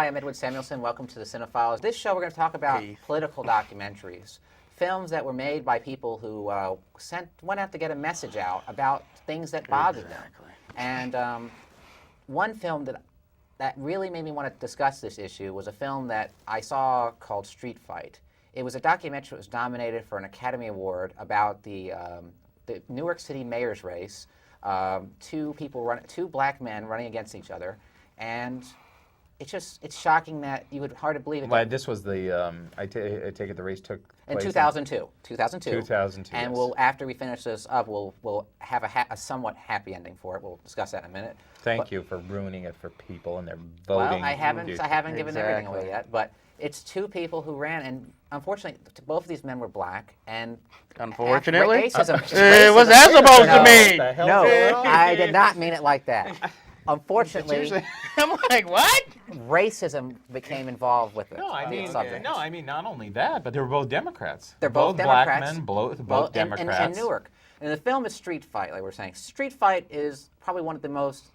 Hi, I'm Edward Samuelson. Welcome to the CineFiles. This show, we're going to talk about political documentaries, films that were made by people who went out to get a message out about things that bothered them. And one film that really made me want to discuss this issue was a film that I saw called Streetfight. It was a documentary that was nominated for an Academy Award about the Newark City mayor's race. Two black men running against each other, and it's shocking that you would hardly believe it. Well, this was the I take it the race took in place 2002. 2002. 2002. And yes. we'll, after we finish this up, we'll have a somewhat happy ending for it. We'll discuss that in a minute. Thank you for ruining it for people and their voting. Well, I haven't given everything away yet, but it's two people who ran, and unfortunately, both of these men were black, and unfortunately, racism. What's that supposed to mean? No, I did not mean it like that. Unfortunately, I'm like, what? Racism became involved with it. No, I mean, subject. not only that, but they were both Democrats. They're both black Democrats. men, both Democrats. In Newark. And the film is Streetfight, like we're saying. Streetfight is probably one of the most,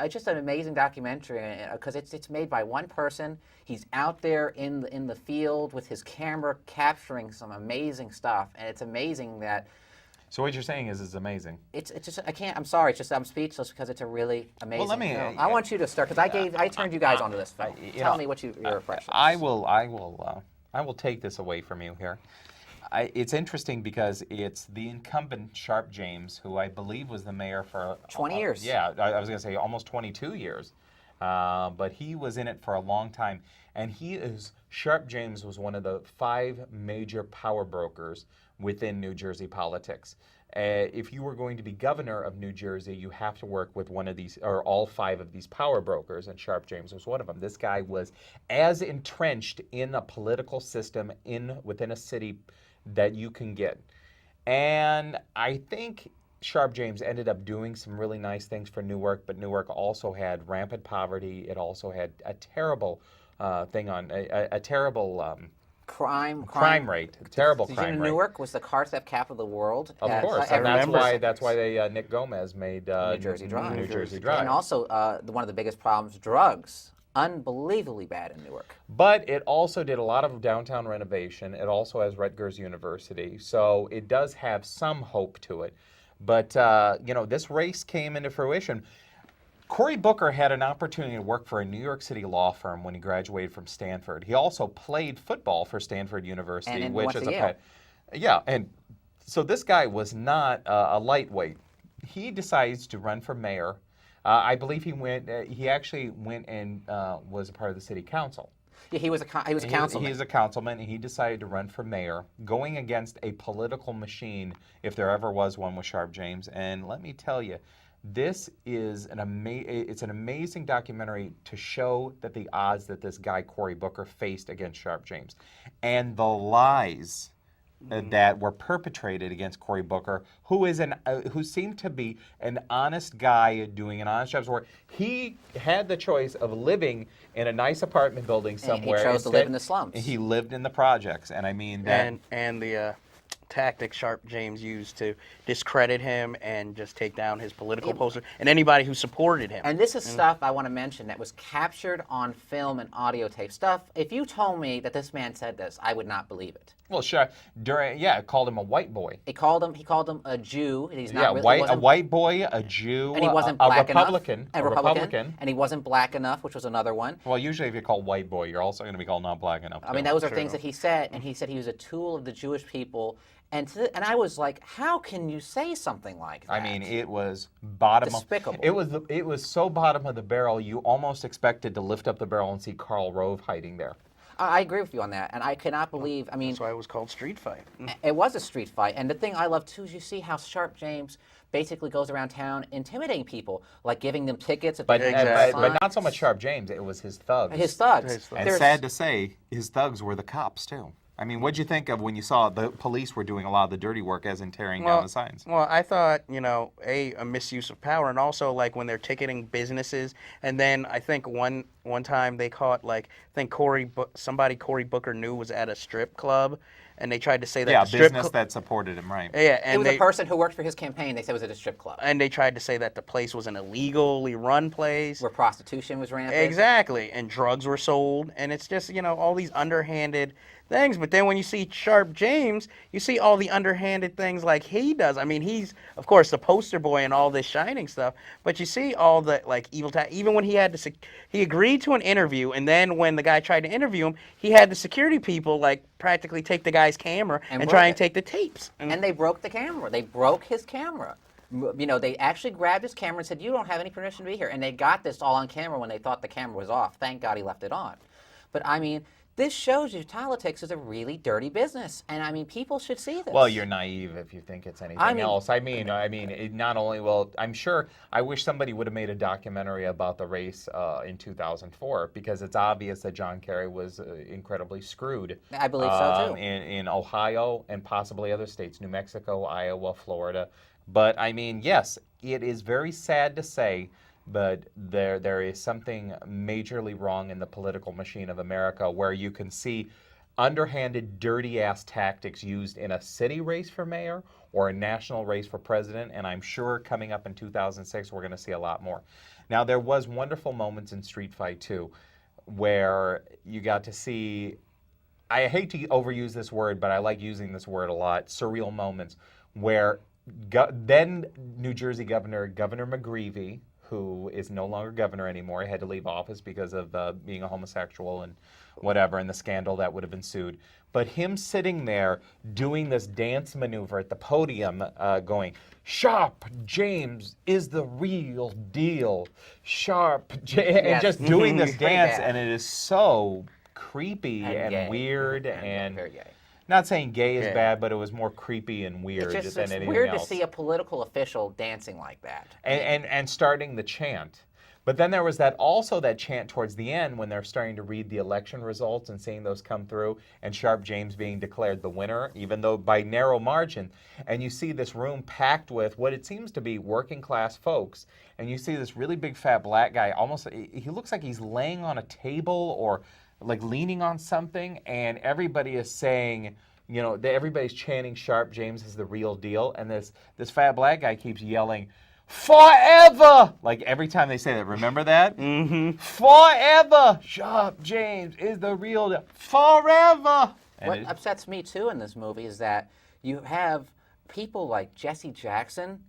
just an amazing documentary because it's made by one person. He's out there in the field with his camera capturing some amazing stuff, and it's amazing that. So what you're saying is it's amazing. It's just I can't. I'm sorry. It's just I'm speechless because it's a really amazing film. I want you to start because I turned you guys onto this film. Tell me what your impressions. I will take this away from you here. It's interesting because it's the incumbent Sharp James, who I believe was the mayor for 20 years. Yeah, I was going to say almost 22 years, but he was in it for a long time, and Sharp James was one of the 5 major power brokers within New Jersey politics. If you were going to be governor of New Jersey, you have to work with one of these, or all 5 of these power brokers, and Sharp James was one of them. This guy was as entrenched in a political system within a city that you can get. And I think Sharp James ended up doing some really nice things for Newark, but Newark also had rampant poverty. It also had a terrible terrible crime rate. Terrible crime rate. Newark was the car theft capital of the world. Of course, and that's why Nick Gomez made New Jersey Drive. And also, one of the biggest problems, drugs. Unbelievably bad in Newark. But it also did a lot of downtown renovation. It also has Rutgers University, so it does have some hope to it. But this race came into fruition. Cory Booker had an opportunity to work for a New York City law firm when he graduated from Stanford. He also played football for Stanford University, which is and so this guy was not a lightweight. He decides to run for mayor. I believe he actually went and was a part of the city council. Yeah, he was a councilman. He's a councilman, and he decided to run for mayor, going against a political machine, if there ever was one, with Sharp James. And let me tell you, this is an amazing documentary to show that the odds that this guy Cory Booker faced against Sharp James, and the lies that were perpetrated against Cory Booker, who seemed to be an honest guy doing an honest job. Where he had the choice of living in a nice apartment building somewhere. And he chose to live in the slums. He lived in the projects, and I mean that. And the tactic Sharp James used to discredit him and just take down his political poster and anybody who supported him. And this is stuff I want to mention that was captured on film and audio tape. Stuff, if you told me that this man said this, I would not believe it. Well, sure. It called him a white boy. He called him a Jew. He's not a white boy, a Jew, and he wasn't black a Republican. And he wasn't black enough, which was another one. Well, usually if you call white boy, you're also going to be called not black enough. I mean, those are things that he said, and he said he was a tool of the Jewish people. And I was like, how can you say something like that? I mean, it was despicable. It was so bottom of the barrel, you almost expected to lift up the barrel and see Karl Rove hiding there. I agree with you on that, and I cannot believe. I mean, that's why it was called Street Fight. It was a street fight, and the thing I love too is you see how Sharp James basically goes around town intimidating people, like giving them tickets. But not so much Sharp James. It was his thugs. His thugs. And sad to say, his thugs were the cops too. I mean, what'd you think of when you saw the police were doing a lot of the dirty work as in tearing down the signs? Well, I thought, a misuse of power, and also like when they're ticketing businesses, and then I think one time they caught somebody Cory Booker knew was at a strip club, and they tried to say that Yeah, the strip business that supported him, right? yeah, It and was a person who worked for his campaign. They said it was at a strip club and they tried to say that the place was an illegally run place. where prostitution was rampant. Exactly, and drugs were sold, and it's just all these underhanded things. But then when you see Sharp James, you see all the underhanded things like he does. I mean, he's of course the poster boy and all this shining stuff, but you see all the like evil. Even when he had to, he agreed to an interview, and then when the guy tried to interview him, he had the security people like practically take the guy's camera and try and take the tapes. And they broke the camera. They broke his camera. They actually grabbed his camera and said, "You don't have any permission to be here." And they got this all on camera when they thought the camera was off. Thank God he left it on. But I mean, this shows you politics is a really dirty business, and I mean, people should see this. Well, you're naive if you think it's anything else. I mean, it not only I'm sure. I wish somebody would have made a documentary about the race in 2004 because it's obvious that John Kerry was incredibly screwed. I believe so too. In Ohio and possibly other states, New Mexico, Iowa, Florida. But I mean, yes, it is very sad to say. But there is something majorly wrong in the political machine of America where you can see underhanded, dirty-ass tactics used in a city race for mayor or a national race for president, and I'm sure coming up in 2006 we're going to see a lot more. Now, there was wonderful moments in Streetfight 2 where you got to see, I hate to overuse this word, but I like using this word a lot, surreal moments where then New Jersey Governor McGreevey, who is no longer governor anymore. He had to leave office because of being a homosexual and whatever, and the scandal that would have ensued. But him sitting there doing this dance maneuver at the podium, going, "Sharp James is the real deal. And just doing this dance, and it is so creepy and weird and very gay. Not saying gay is bad, but it was more creepy and weird than anything else. It's weird to see a political official dancing like that. And starting the chant. But then there was that chant towards the end when they're starting to read the election results and seeing those come through and Sharp James being declared the winner, even though by narrow margin. And you see this room packed with what it seems to be working class folks. And you see this really big fat black guy, he looks like he's laying on a table or like leaning on something, and everybody is saying, everybody's chanting Sharp James is the real deal, and this fat black guy keeps yelling, "Forever!" Like every time they say that. Remember that? Mm-hmm. "Forever! Sharp James is the real deal. Forever!" What upsets me too in this movie is that you have people like Jesse Jackson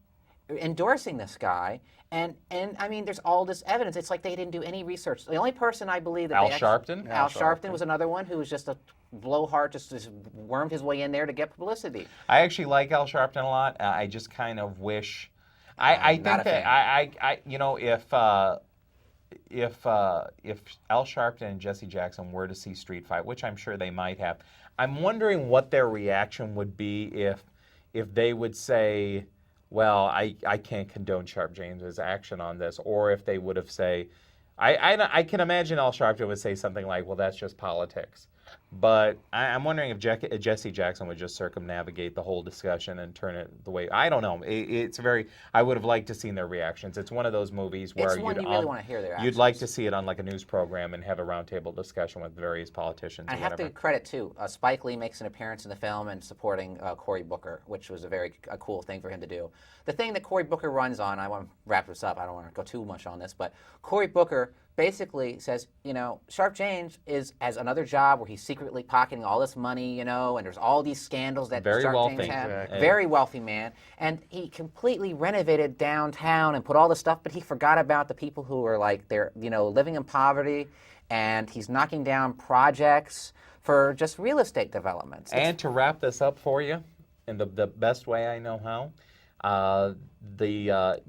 endorsing this guy. And I mean, there's all this evidence. It's like they didn't do any research. The only person I believe that Al Sharpton? Al Sharpton was another one who was just a blowhard, just wormed his way in there to get publicity. I actually like Al Sharpton a lot. I just kind of wish. I think that if Al Sharpton and Jesse Jackson were to see Street Fight, which I'm sure they might have, I'm wondering what their reaction would be if they would say, well, I can't condone Sharp James's action on this, or if they would have say, I can imagine Al Sharpton would say something like, well, that's just politics. But I'm wondering if Jesse Jackson would just circumnavigate the whole discussion and turn it the way, I don't know. I would have liked to see their reactions. It's one of those movies where you really want to hear their actions. You'd like to see it on like a news program and have a roundtable discussion with various politicians. I have to credit too. Spike Lee makes an appearance in the film and supporting Cory Booker, which was a cool thing for him to do. The thing that Cory Booker runs on, I want to wrap this up. I don't want to go too much on this, but Cory Booker basically says, Sharp James has another job where he's secretly pocketing all this money, and there's all these scandals that Sharp James had. Exactly. Very wealthy man. And he completely renovated downtown and put all this stuff, but he forgot about the people who are like, they're, living in poverty, and he's knocking down projects for just real estate developments. And to wrap this up for you, in the best way I know how,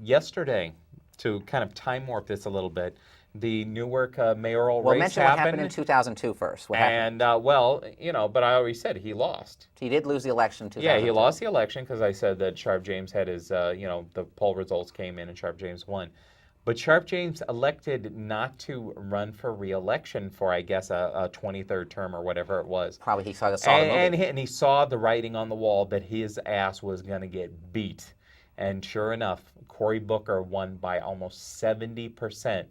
yesterday, to kind of time warp this a little bit, the Newark mayoral race mention happened. What happened in 2002 first. What happened? And, but I already said he lost. He did lose the election in 2002. Yeah, he lost the election because I said that Sharp James had his, the poll results came in and Sharp James won. But Sharp James elected not to run for re-election for, I guess, a 23rd term or whatever it was. Probably he saw the movie. And he saw the writing on the wall that his ass was going to get beat. And sure enough, Cory Booker won by almost 70%.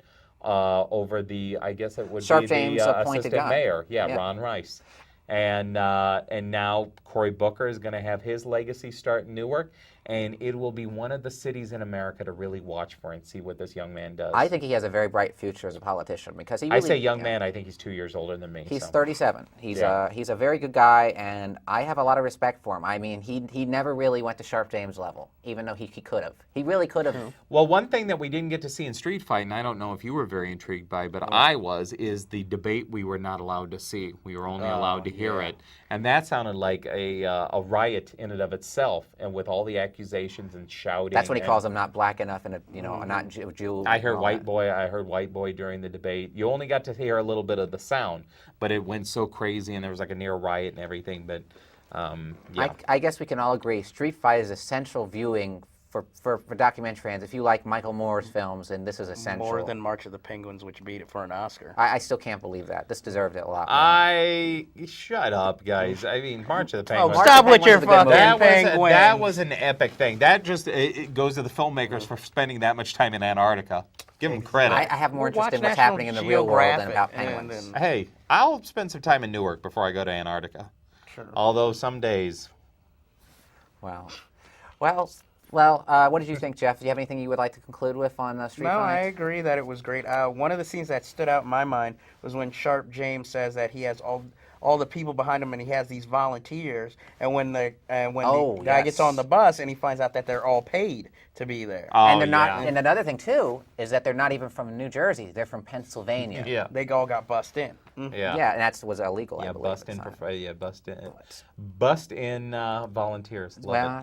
Over the, I guess it would Sharp be James the appointed assistant guy. mayor. Yeah, Ron Rice. And now Cory Booker is going to have his legacy start in Newark, and it will be one of the cities in America to really watch for and see what this young man does. I think he has a very bright future as a politician because he I really, say young man, I think he's 2 years older than me. He's so. 37. He's a very good guy, and I have a lot of respect for him. I mean, he never really went to Sharp James level, even though he could have. He really could have. Well, one thing that we didn't get to see in Streetfight, and I don't know if you were very intrigued by, but I was, is the debate we were not allowed to see. We were only allowed to hear it, and that sounded like a riot in and of itself, and with all the accusations and shouting. That's what he calls him, not black enough and not Jew. I heard white boy. I heard white boy during the debate. You only got to hear a little bit of the sound, but it went so crazy, and there was like a near riot and everything. But I guess we can all agree, Street Fight is essential viewing for documentary fans. If you like Michael Moore's films, and this is essential. More than March of the Penguins, which beat it for an Oscar. I still can't believe that. This deserved it a lot more. Shut up, guys. I mean, March of the Penguins. Stop with your fucking penguins. That was an epic thing. That just it goes to the filmmakers for spending that much time in Antarctica. Give them credit. I have more interest in what's happening in the real world than about penguins. Hey, I'll spend some time in Newark before I go to Antarctica. Sure. Although some days. Wow. Well, what did you think, Jeff? Do you have anything you would like to conclude with on Street Fight? No, I agree that it was great. One of the scenes that stood out in my mind was when Sharp James says that he has all the people behind him and he has these volunteers, and when the guy gets on the bus and he finds out that they're all paid to be there. And they're not. And another thing too is that they're not even from New Jersey; they're from Pennsylvania. Yeah, they all got bussed in. Yeah, and that was illegal. I believe, bust in volunteers.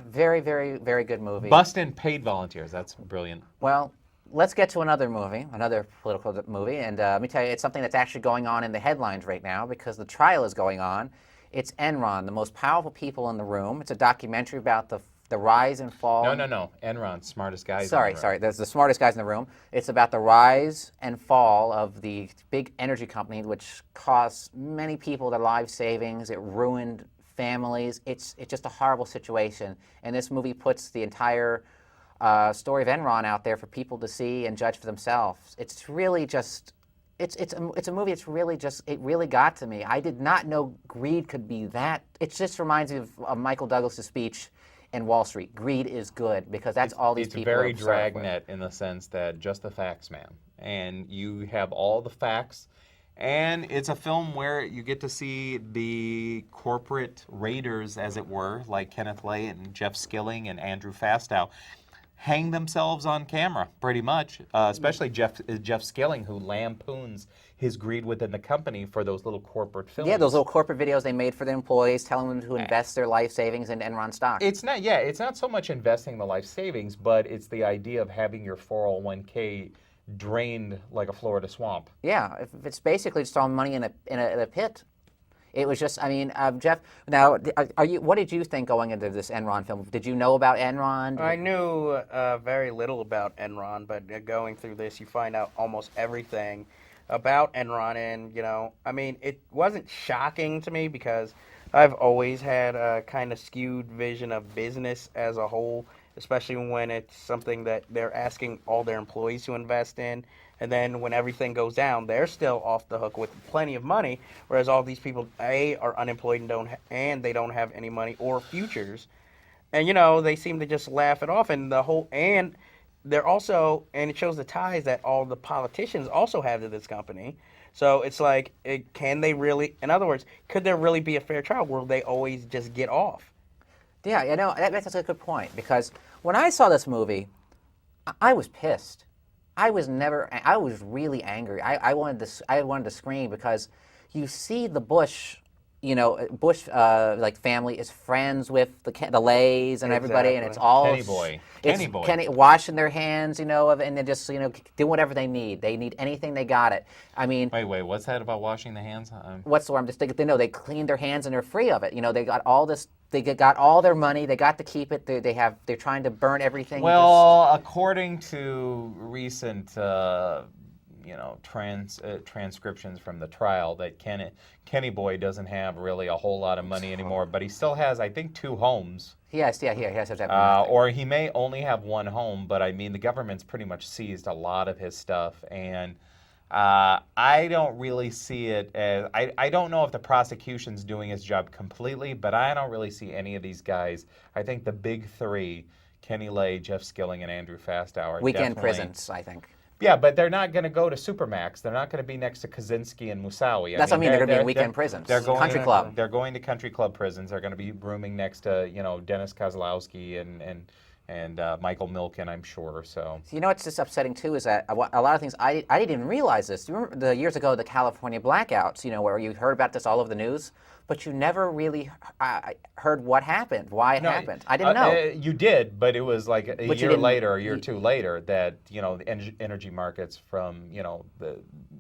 Very, very, very good movie. Bust in paid volunteers. That's brilliant. Well, let's get to another movie, another political movie, and let me tell you, it's something that's actually going on in the headlines right now because the trial is going on. It's Enron, the most powerful people in the room. It's a documentary about the rise and fall. No. Enron, smartest guys. Sorry. There's the smartest guys in the room. It's about the rise and fall of the big energy company, which cost many people their life savings. It ruined families. It's just a horrible situation. And this movie puts the entire story of Enron out there for people to see and judge for themselves. It's really just. It's a movie. It really got to me. I did not know greed could be that. It just reminds me of Michael Douglas's speech in Wall Street. Greed is good because that's all these people are. It's very dragnet in the sense that just the facts, man. And you have all the facts, and it's a film where you get to see the corporate raiders, as it were, like Kenneth Lay and Jeff Skilling and Andrew Fastow, hang themselves on camera, pretty much. Especially Jeff Skilling, who lampoons his greed within the company for those little corporate films. Yeah, those little corporate videos they made for their employees, telling them to invest their life savings in Enron stock. It's not so much investing the life savings, but it's the idea of having your 401k drained like a Florida swamp. Yeah, it's basically just throwing money in a pit. It was just, Jeff. Now, what did you think going into this Enron film? Did you know about Enron? I knew very little about Enron, but going through this, you find out almost everything about Enron, and it wasn't shocking to me because I've always had a kind of skewed vision of business as a whole, especially when it's something that they're asking all their employees to invest in. And then when everything goes down, they're still off the hook with plenty of money, whereas all these people, are unemployed and they don't have any money or futures. And, they seem to just laugh it off. And they're also, and it shows the ties that all the politicians also have to this company. So it's like, can they really, in other words, could there really be a fair trial where they always just get off? Yeah, that's a good point, because when I saw this movie, I was pissed. I was really angry. I wanted to scream because you see the Bush family is friends with the Lays and everybody, and it's all Kenny boy, washing their hands, and they just do whatever they need. They need anything, they got it. Wait, what's that about washing the hands? What's the word? They clean their hands and they're free of it. They got all this. They got all their money. They got to keep it. They're trying to burn everything. Well, according to recent transcriptions from the trial, that Kenny Boy doesn't have really a whole lot of money anymore, but he still has, I think, 2 homes. He has that. Or he may only have 1 home, but the government's pretty much seized a lot of his stuff, and I don't really see it as, I don't know if the prosecution's doing its job completely, but I don't really see any of these guys. I think the big three, Kenny Lay, Jeff Skilling, and Andrew Fastow, are Weekend definitely, prisons, I think. Yeah, but they're not going to go to Supermax. They're not going to be next to Kaczynski and Musawi. That's what I mean. They're going to be in weekend prisons. They're going, country club. They're going to country club prisons. They're going to be rooming next to, Dennis Kozlowski and Michael Milken, I'm sure. So You know what's just upsetting too is that a lot of things I didn't even realize this. You remember the years ago the California blackouts? Where you heard about this all over the news, but you never really heard what happened, why it happened. I didn't know. You did, but it was like a year later, a year or two later, that the energy markets from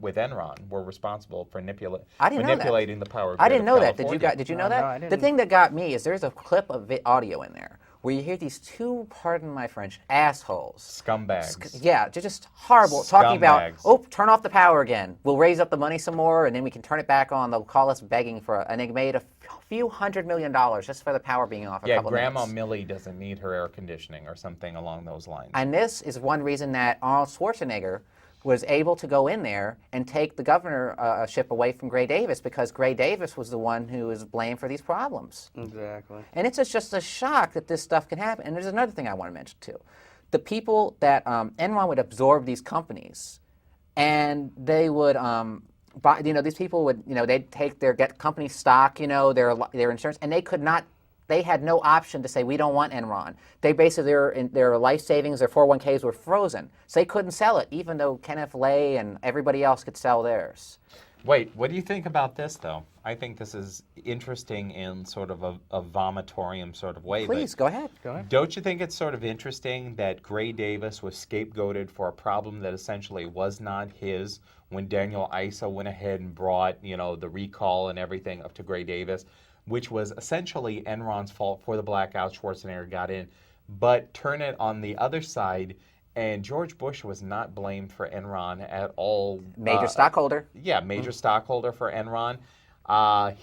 with Enron were responsible for manipulating the power grid. I didn't know that. California. Did you know that? No, I didn't. The thing that got me is there's a clip of audio in there where you hear these two, pardon my French, assholes. Scumbags. Yeah, they're just horrible. Talking about, Scumbags. turn off the power again. We'll raise up the money some more, and then we can turn it back on. They'll call us begging for and they made a few $100 million just for the power being off a couple of Grandma minutes. Millie doesn't need her air conditioning or something along those lines. And this is one reason that Arnold Schwarzenegger was able to go in there and take the governorship away from Gray Davis, because Gray Davis was the one who was blamed for these problems. Exactly. And it's just a shock that this stuff can happen. And there's another thing I want to mention too. The people that Enron would absorb these companies, and they would buy, these people would, they'd take get company stock, their insurance, and they had no option to say, we don't want Enron. They basically, their life savings, their 401ks were frozen. So they couldn't sell it, even though Kenneth Lay and everybody else could sell theirs. Wait, what do you think about this, though? I think this is interesting in sort of a vomitorium sort of way. Please, go ahead. Don't you think it's sort of interesting that Gray Davis was scapegoated for a problem that essentially was not his when Daniel Issa went ahead and brought, the recall and everything up to Gray Davis, which was essentially Enron's fault for the blackout. Schwarzenegger got in. But turn it on the other side, and George Bush was not blamed for Enron at all. Major stockholder. Yeah, major stockholder for Enron.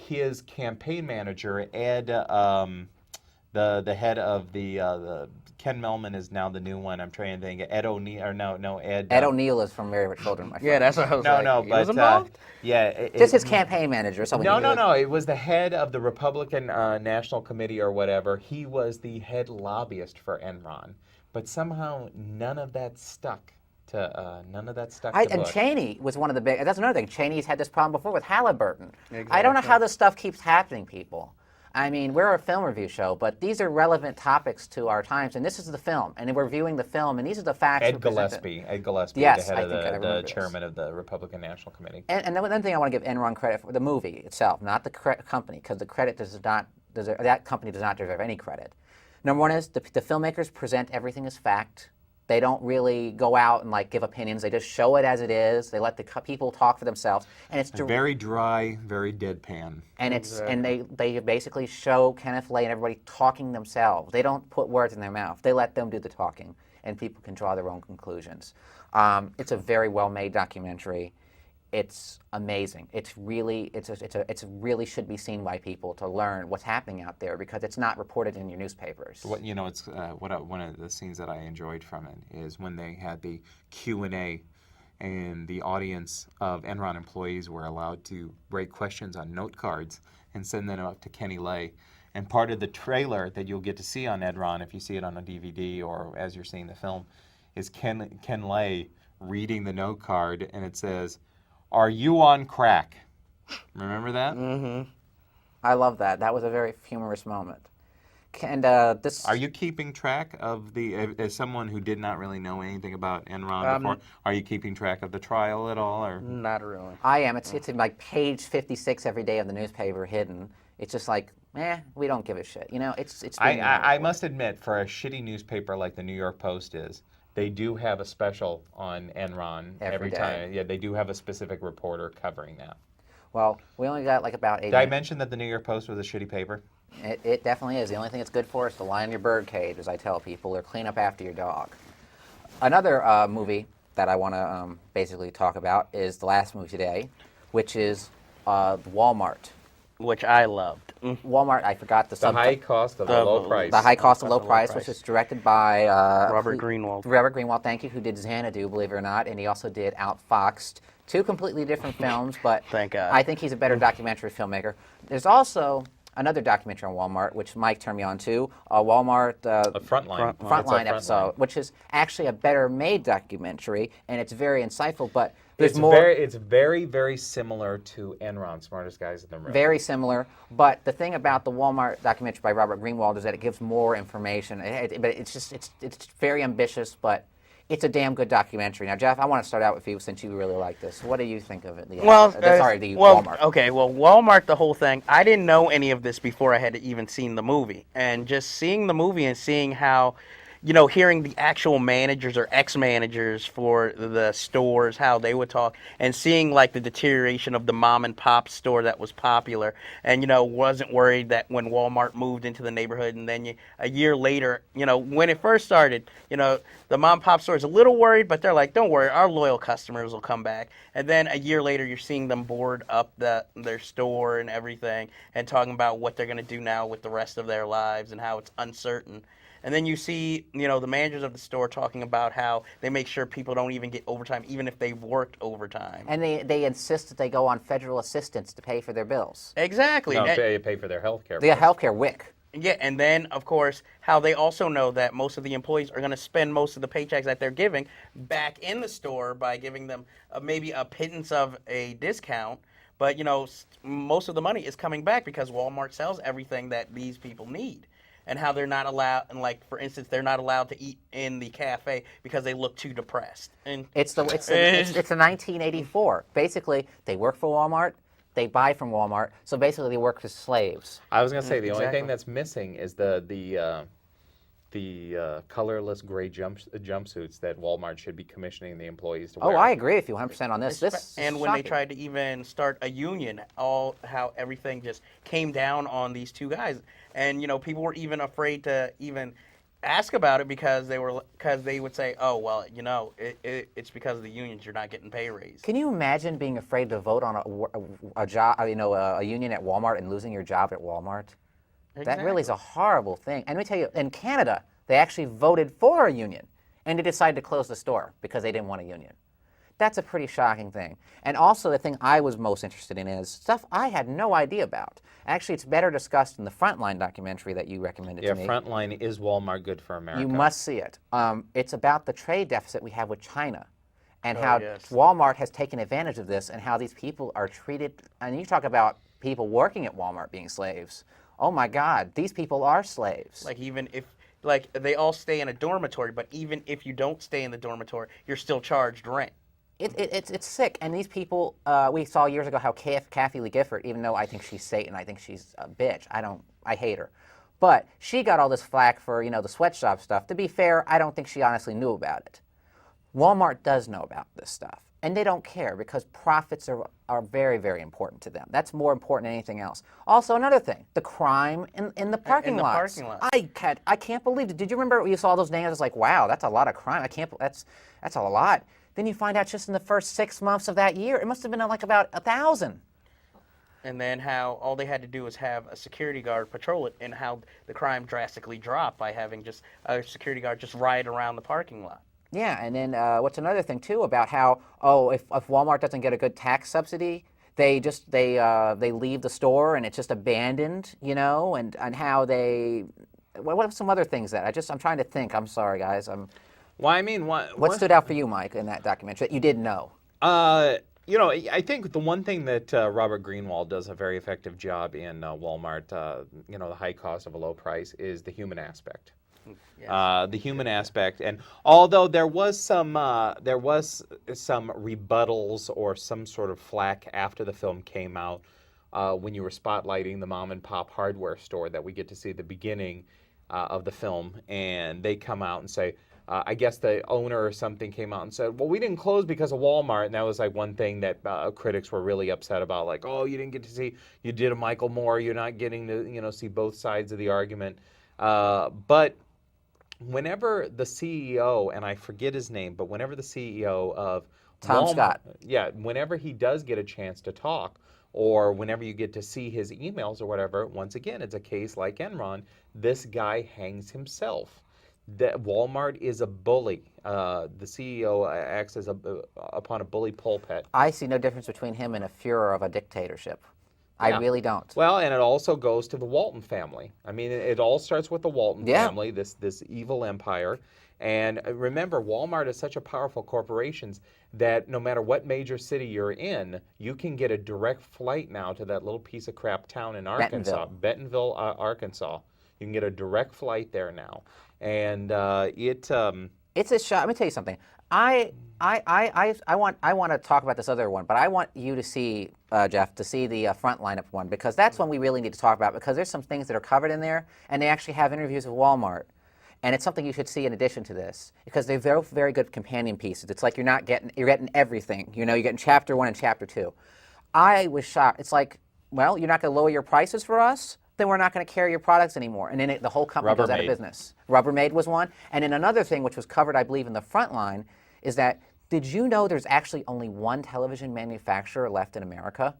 His campaign manager, Ed, the head of the Ken Mellman is now the new one. I'm trying to think. Ed O'Neill, or no, Ed. Ed O'Neill is from Married with Children, my friend. Yeah, that's what I was like. No, He but was involved? Just his campaign manager. No. It was the head of the Republican National Committee or whatever. He was the head lobbyist for Enron, but somehow none of that stuck. To And Bush. Cheney was one of the big. That's another thing. Cheney's had this problem before with Halliburton. Exactly. I don't know how this stuff keeps happening, people. I mean, we're a film review show, but these are relevant topics to our times, and this is the film, and we're viewing the film, and these are the facts. Ed Gillespie, Yes, the head I of the chairman of the Republican National Committee. And the one thing I want to give Enron credit for, the movie itself, not the company, because the credit that company does not deserve any credit. Number one is the filmmakers present everything as fact. They don't really go out and give opinions. They just show it as it is. They let the people talk for themselves, and it's very dry, very deadpan. And they basically show Kenneth Lay and everybody talking themselves. They don't put words in their mouth. They let them do the talking, and people can draw their own conclusions. It's a very well-made documentary. It's amazing. It's really should be seen by people to learn what's happening out there, because it's not reported in your newspapers. It's one of the scenes that I enjoyed from it is when they had the Q&A, and the audience of Enron employees were allowed to write questions on note cards and send them up to Kenny Lay. And part of the trailer that you'll get to see on Enron, if you see it on a DVD or as you're seeing the film, is Ken Lay reading the note card, and it says, "Are you on crack?" Remember that? Mm-hmm. I love that. That was a very humorous moment. And this. Are you keeping track of as someone who did not really know anything about Enron before? Are you keeping track of the trial at all, or? Not really. I am. It's in page 56 every day of the newspaper, hidden. It's just we don't give a shit. It's. I must admit, for a shitty newspaper like the New York Post is, they do have a special on Enron every time. Yeah, they do have a specific reporter covering that. Well, we only got about 8 minutes. Did I mention that the New York Post was a shitty paper? It definitely is. The only thing it's good for is to line your bird cage, as I tell people, or clean up after your dog. Another movie that I want to basically talk about is the last movie today, which is Wal-t. Which I loved. Walmart. I forgot the The high cost of a low price. The High Cost of Low Price, which is directed by Robert Greenwald. Robert Greenwald, thank you, who did Xanadu, believe it or not, and he also did Outfoxed. Two completely different films, but Thank God. I think he's a better documentary filmmaker. There's also another documentary on Walmart, which Mike turned me on to, Walmart A Frontline. Frontline It's a episode, which is actually a better made documentary, and it's very insightful, but there's It's more. it's very, very similar to Enron, Smartest Guys in the Room. Very similar, but the thing about the Walmart documentary by Robert Greenwald is that it gives more information. But it's very ambitious, but it's a damn good documentary. Now, Jeff, I want to start out with you since you really like this. What do you think of it? Walmart. Okay, well, Walmart, the whole thing, I didn't know any of this before I had even seen the movie. And just seeing the movie and seeing how, hearing the actual managers or ex-managers for the stores, how they would talk, and seeing like the deterioration of the mom and pop store that was popular, and wasn't worried that when Walmart moved into the neighborhood, and then a year later, when it first started, the mom and pop store is a little worried, but they're like, don't worry, our loyal customers will come back. And then a year later, you're seeing them board up their store and everything, and talking about what they're going to do now with the rest of their lives and how it's uncertain. And then you see, the managers of the store talking about how they make sure people don't even get overtime, even if they've worked overtime. And they insist that they go on federal assistance to pay for their bills. Exactly. No, they pay for their health care. The healthcare WIC. Yeah, and then, of course, how they also know that most of the employees are going to spend most of the paychecks that they're giving back in the store by giving them maybe a pittance of a discount. But, most of the money is coming back because Walmart sells everything that these people need. And how they're not allowed, and like for instance, they're not allowed to eat in the cafe because they look too depressed. And it's a 1984. Basically, they work for Walmart, they buy from Walmart, so basically they work as slaves. I was gonna say the only Exactly. thing that's missing is the colorless gray jumpsuits that Walmart should be commissioning the employees to wear. Oh, I agree with you 100% on this. and when they tried to even start a union, how everything just came down on these two guys, and people were even afraid to even ask about it because they would say, oh well, it's because of the unions, you're not getting pay raise. Can you imagine being afraid to vote on a job, a union at Walmart and losing your job at Walmart? That really is a horrible thing. And let me tell you, in Canada, they actually voted for a union, and they decided to close the store because they didn't want a union. That's a pretty shocking thing. And also, the thing I was most interested in is stuff I had no idea about. Actually, it's better discussed in the Frontline documentary that you recommended to me. Yeah, Frontline, is Walmart good for America? You must see it. It's about the trade deficit we have with China and Oh, how yes. Walmart has taken advantage of this and how these people are treated. And you talk about people working at Walmart being slaves. Oh my God, these people are slaves. Like even if they all stay in a dormitory, but even if you don't stay in the dormitory, you're still charged rent. It's sick. And these people, we saw years ago how Kathy Lee Gifford, even though I think she's Satan, I think she's a bitch. I hate her. But she got all this flack for, the sweatshop stuff. To be fair, I don't think she honestly knew about it. Walmart does know about this stuff. And they don't care because profits are very, very important to them. That's more important than anything else. Also, another thing, the crime in the parking lots. I can't believe it. Did you remember when you saw those names? I was like, wow, that's a lot of crime. That's a lot. Then you find out just in the first 6 months of that year, it must have been like about 1,000. And then how all they had to do was have a security guard patrol it, and how the crime drastically dropped by having just a security guard just ride around the parking lot. Yeah, and then what's another thing too about how if Walmart doesn't get a good tax subsidy, they leave the store and it's just abandoned, and how they what are some other things that I'm trying to think. I'm sorry, guys. Well, I mean, what stood out for you, Mike, in that documentary that you didn't know? I think the one thing that Robert Greenwald does a very effective job in Walmart, the high cost of a low price, is the human aspect. Yes. The human aspect, and although there was some rebuttals or some sort of flack after the film came out, when you were spotlighting the mom and pop hardware store that we get to see at the beginning of the film, and they come out and say, I guess the owner or something came out and said, well, we didn't close because of Walmart, and that was like one thing that critics were really upset about, like, oh, you didn't get to see, you did a Michael Moore, you're not getting to see both sides of the argument, but whenever the CEO, and I forget his name, but whenever the CEO of Tom Walmart, Scott. yeah, whenever he does get a chance to talk, or whenever you get to see his emails or whatever, once again, it's a case like Enron. This guy hangs himself. That Walmart is a bully. The CEO acts as upon a bully pulpit. I see no difference between him and a Führer of a dictatorship. I really don't. Well, and it also goes to the Wal-t family. I mean, it all starts with the Wal-t family, this evil empire. And remember, Walmart is such a powerful corporation that no matter what major city you're in, you can get a direct flight now to that little piece of crap town in Arkansas, Bentonville, Arkansas. You can get a direct flight there now, and it's a shot. Let me tell you something. I want to talk about this other one, but I want you to see, Jeff, to see the front lineup one, because that's one we really need to talk about, because there's some things that are covered in there, and they actually have interviews with Walmart. And it's something you should see in addition to this, because they're very, very good companion pieces. It's like you're getting everything. You know, you're getting chapter 1 and chapter 2. I was shocked. It's like, well, you're not going to lower your prices for us? Then we're not going to carry your products anymore. And then the whole company goes out of business. Rubbermaid was one. And then another thing, which was covered, I believe, in the front line, is that, did you know there's actually only one television manufacturer left in America?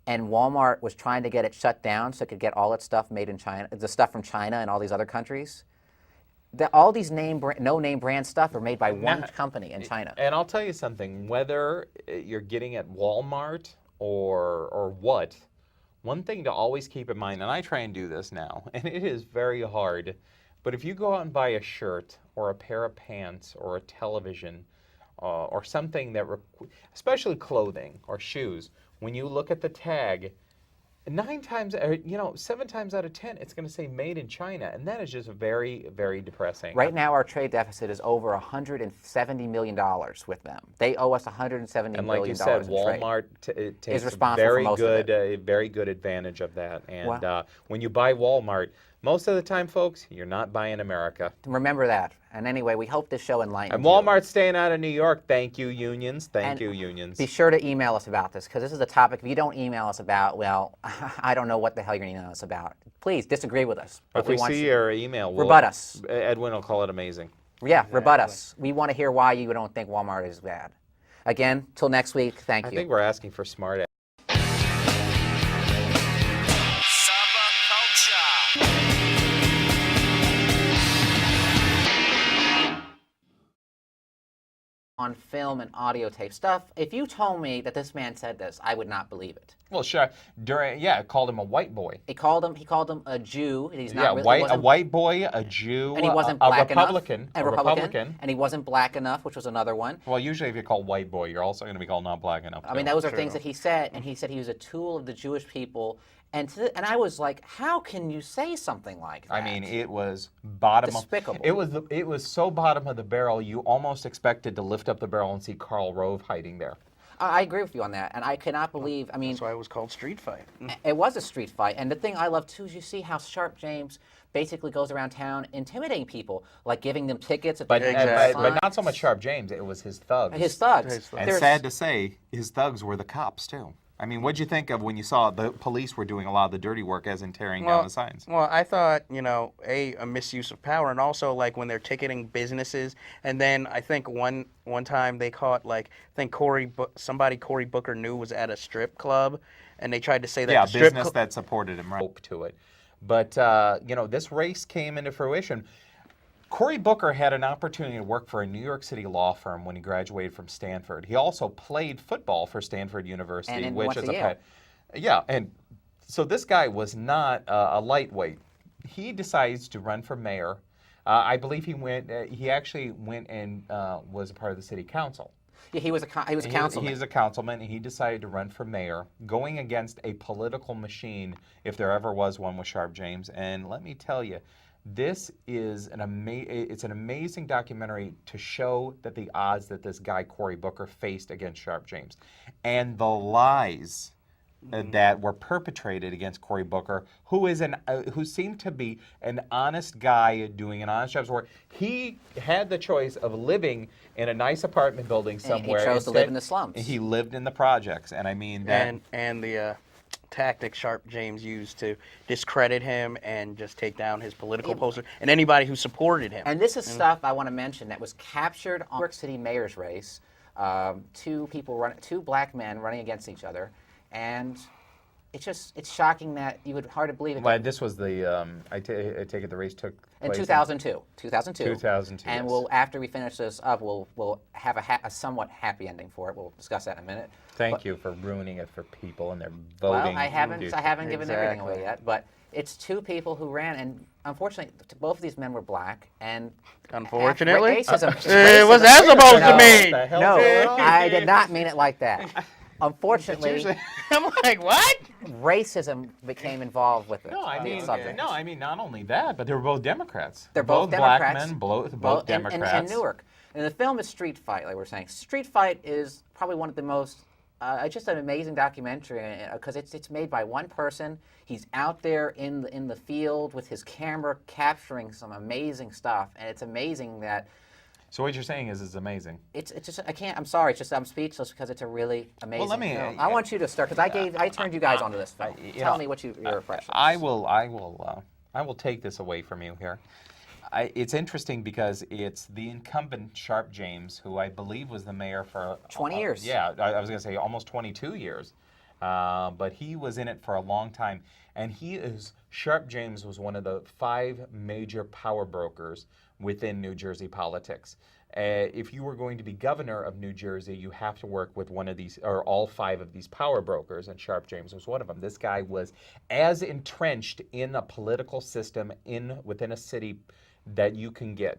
And Walmart was trying to get it shut down so it could get all its stuff made in China, the stuff from China and all these other countries? All these no-name brand stuff are made by one company in China. And I'll tell you something, whether you're getting at Walmart or what, one thing to always keep in mind, and I try and do this now, and it is very hard, but if you go out and buy a shirt or a pair of pants or a television or something that, especially clothing or shoes, when you look at the tag, 7 times out of 10, it's going to say made in China, and that is just very, very depressing. Right now, our trade deficit is over $170 million with them. They owe us $170 million. And like you said, Walmart takes very good advantage of that. And when you buy Walmart, most of the time, folks, you're not buying America. Remember that. And anyway, we hope this show enlightens you. And Walmart's staying out of New York. Thank you, unions. Thank you, unions. Be sure to email us about this, because this is a topic if you don't email us about, well, I don't know what the hell you're going to email us about. Please disagree with us. If we see your email, rebut us. Edwin will call it amazing. Yeah, rebut us. We want to hear why you don't think Walmart is bad. Again, till next week, thank you. I think we're asking for smart on film and audio tape stuff. If you told me that this man said this, I would not believe it. Well, sure. Called him a white boy. He called him a Jew. He's not a white boy, a Jew, and he wasn't black Republican, enough. A Republican, and he wasn't black enough, which was another one. Well, usually if you're called white boy, you're also going to be called not black enough. I mean, those are things that he said, and he said he was a tool of the Jewish people. And I was like, how can you say something like that? I mean, it was despicable. It was so bottom of the barrel, you almost expected to lift up the barrel and see Karl Rove hiding there. I agree with you on that, and I cannot believe, I mean... That's why it was called Streetfight. It was a street fight, and the thing I love, too, is you see how Sharp James basically goes around town intimidating people, like giving them tickets. But not so much Sharp James, it was his thugs. His thugs. And sad to say, his thugs were the cops, too. I mean, what'd you think of when you saw the police were doing a lot of the dirty work as in tearing down the signs? Well, I thought, a misuse of power, and also like when they're ticketing businesses, and then I think one time they caught Cory Booker knew was at a strip club, and they tried to say that the business that supported him spoke to it. But this race came into fruition. Cory Booker had an opportunity to work for a New York City law firm when he graduated from Stanford. He also played football for Stanford University, and so this guy was not a lightweight. He decides to run for mayor. I believe he actually went and was a part of the city council. Yeah, he was a councilman. He's a councilman, and he decided to run for mayor, going against a political machine, if there ever was one, with Sharp James. And let me tell you, this is an amazing documentary to show that the odds that this guy Cory Booker faced against Sharp James, and the lies that were perpetrated against Cory Booker, who seemed to be an honest guy doing an honest job. Where he had the choice of living in a nice apartment building somewhere. And he chose to live in the slums. He lived in the projects, and I mean that. And the tactic Sharp James used to discredit him and just take down his political poster and anybody who supported him. And this is stuff I want to mention that was captured on New York City mayor's race. Two black men running against each other, and it's shocking that you would hard to believe it. Well, this was the I take it the race took In place 2002. 2002. And yes. after we finish this up, we'll have a somewhat happy ending for it. We'll discuss that in a minute. Thank you for ruining it for people and their voting. Well, I haven't given everything away Exactly. yet, but it's two people who ran, and unfortunately, both of these men were black, and Unfortunately? racism. What's that supposed to No. mean? The hell's No, going on? I did not mean it like that. Unfortunately, I'm like, what? racism became involved with it. No, I the mean, subject. not only that, but they were both Democrats. They're both black Democrats. men, both Democrats. In Newark. And the film is Streetfight, like we're saying. Streetfight is probably one of the most, just an amazing documentary because it's made by one person. He's out there in the field with his camera capturing some amazing stuff, and it's amazing that. So what you're saying is it's amazing. It's just I can't. I'm sorry. It's just I'm speechless because it's a really amazing let me, film. I want you to start because I turned you guys onto this film. Tell me what your impressions. I will take this away from you here. It's interesting because it's the incumbent Sharp James, who I believe was the mayor for 20 years. Yeah, I was going to say almost 22 years, but he was in it for a long time, and Sharp James was one of the 5 major power brokers within New Jersey politics. If you were going to be governor of New Jersey, you have to work with one of these, or all 5 of these power brokers, and Sharp James was one of them. This guy was as entrenched in a political system within a city that you can get.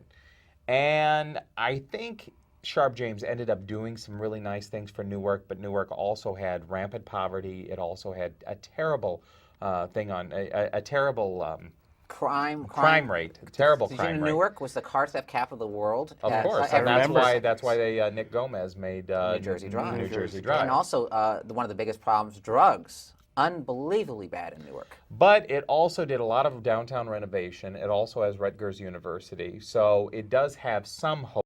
And I think Sharp James ended up doing some really nice things for Newark, but Newark also had rampant poverty. It also had a terrible terrible crime rate, terrible Did crime you know rate. Newark was the car theft capital of the world? Of course, I and remember that's why they Nick Gomez made New Jersey Drive. New Jersey Drive. And also, one of the biggest problems, drugs. Unbelievably bad in Newark. But it also did a lot of downtown renovation. It also has Rutgers University, so it does have some hope.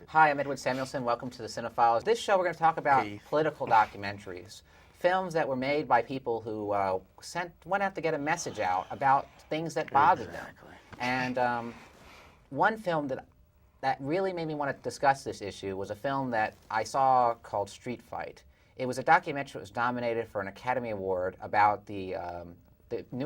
Hi, I'm Edward Samuelson. Welcome to the CineFiles. This show we're going to talk about Hey. political documentaries, films that were made by people who went out to get a message out about things that bothered them. And one film that really made me want to discuss this issue was a film that I saw called Streetfight. It was a documentary that was nominated for an Academy Award about the New